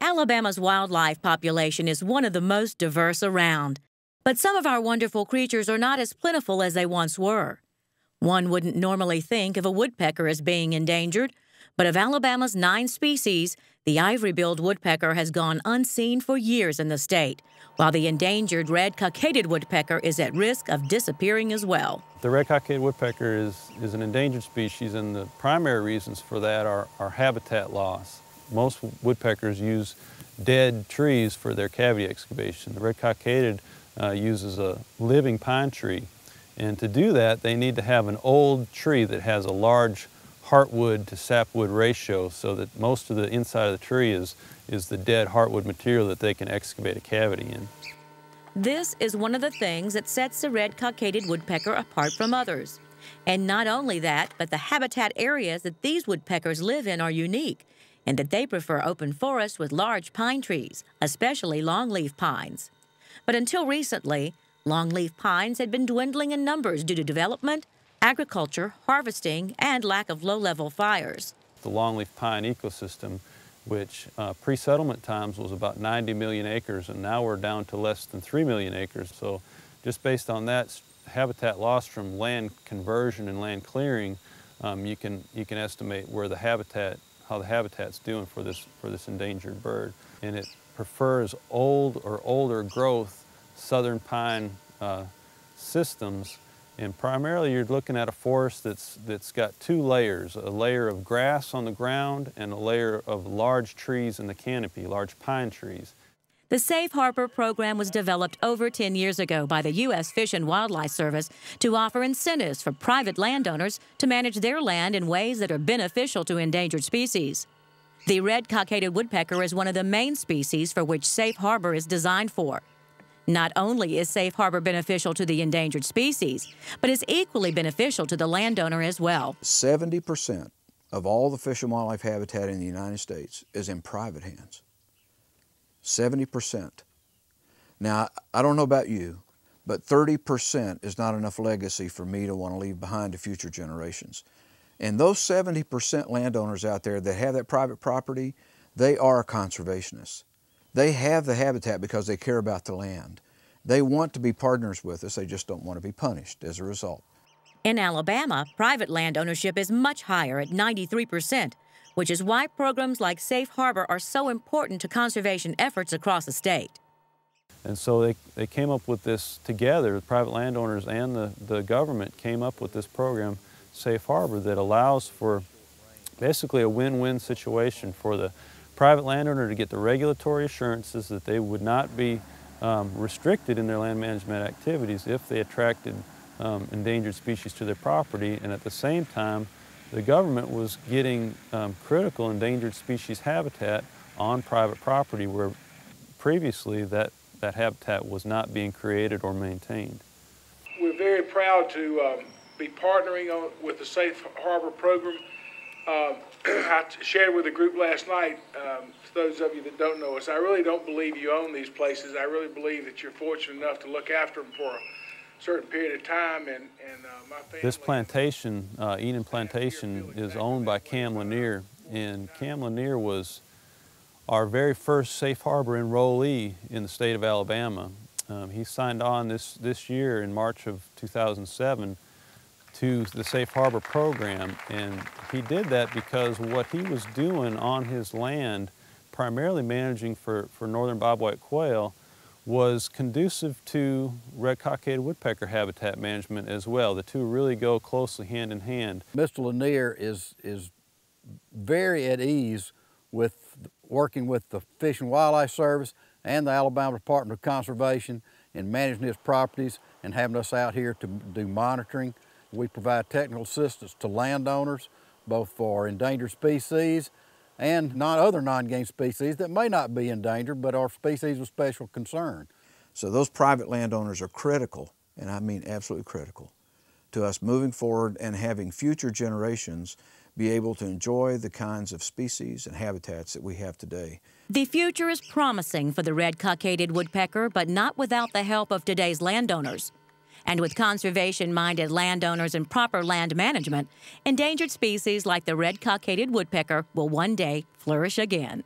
Alabama's wildlife population is one of the most diverse around, but some of our wonderful creatures are not as plentiful as they once were. One wouldn't normally think of a woodpecker as being endangered, but of Alabama's 9 species, the ivory-billed woodpecker has gone unseen for years in the state, while the endangered red-cockaded woodpecker is at risk of disappearing as well. The red-cockaded woodpecker is an endangered species, and the primary reasons for that are habitat loss. Most woodpeckers use dead trees for their cavity excavation. The red-cockaded uses a living pine tree, and to do that they need to have an old tree that has a large heartwood to sapwood ratio, so that most of the inside of the tree is the dead heartwood material that they can excavate a cavity in. This is one of the things that sets the red-cockaded woodpecker apart from others. And not only that, but the habitat areas that these woodpeckers live in are unique, and that they prefer open forests with large pine trees, especially longleaf pines. But until recently, longleaf pines had been dwindling in numbers due to development, agriculture, harvesting, and lack of low-level fires. The longleaf pine ecosystem, which pre-settlement times was about 90 million acres, and now we're down to less than 3 million acres. So just based on that habitat loss from land conversion and land clearing, you can estimate where how the habitat's doing for this endangered bird. And it prefers old or older growth southern pine systems. And primarily you're looking at a forest that's got 2 layers, a layer of grass on the ground and a layer of large trees in the canopy, large pine trees. The Safe Harbor program was developed over 10 years ago by the U.S. Fish and Wildlife Service to offer incentives for private landowners to manage their land in ways that are beneficial to endangered species. The red-cockaded woodpecker is one of the main species for which Safe Harbor is designed for. Not only is Safe Harbor beneficial to the endangered species, but is equally beneficial to the landowner as well. 70% of all the fish and wildlife habitat in the United States is in private hands. 70%. Now, I don't know about you, but 30% is not enough legacy for me to want to leave behind to future generations. And those 70% landowners out there that have that private property, they are conservationists. They have the habitat because they care about the land. They want to be partners with us, they just don't want to be punished as a result. In Alabama, private land ownership is much higher at 93%, which is why programs like Safe Harbor are so important to conservation efforts across the state. And so they came up with this together, the private landowners and the government came up with this program, Safe Harbor, that allows for basically a win-win situation for the private landowner to get the regulatory assurances that they would not be restricted in their land management activities if they attracted endangered species to their property, and at the same time the government was getting critical endangered species habitat on private property where previously that habitat was not being created or maintained. We're very proud to be partnering with the Safe Harbor program. I shared with the group last night, for those of you that don't know us, I really don't believe you own these places. I really believe that you're fortunate enough to look after them for a certain period of time. And my family... This plantation, ENON Plantation, is owned by Campbell, Lanier, and Campbell Lanier was our very first Safe Harbor enrollee in the state of Alabama. He signed on this year in March of 2007 to the Safe Harbor program, and he did that because what he was doing on his land, primarily managing for northern bobwhite quail, was conducive to red-cockaded woodpecker habitat management as well. The two really go closely hand in hand. Mr. Lanier is very at ease with working with the Fish and Wildlife Service and the Alabama Department of Conservation in managing his properties and having us out here to do monitoring. We provide technical assistance to landowners, both for endangered species and other non-game species that may not be endangered, but are species of special concern. So those private landowners are critical, and I mean absolutely critical, to us moving forward and having future generations be able to enjoy the kinds of species and habitats that we have today. The future is promising for the red-cockaded woodpecker, but not without the help of today's landowners. And with conservation-minded landowners and proper land management, endangered species like the red-cockaded woodpecker will one day flourish again.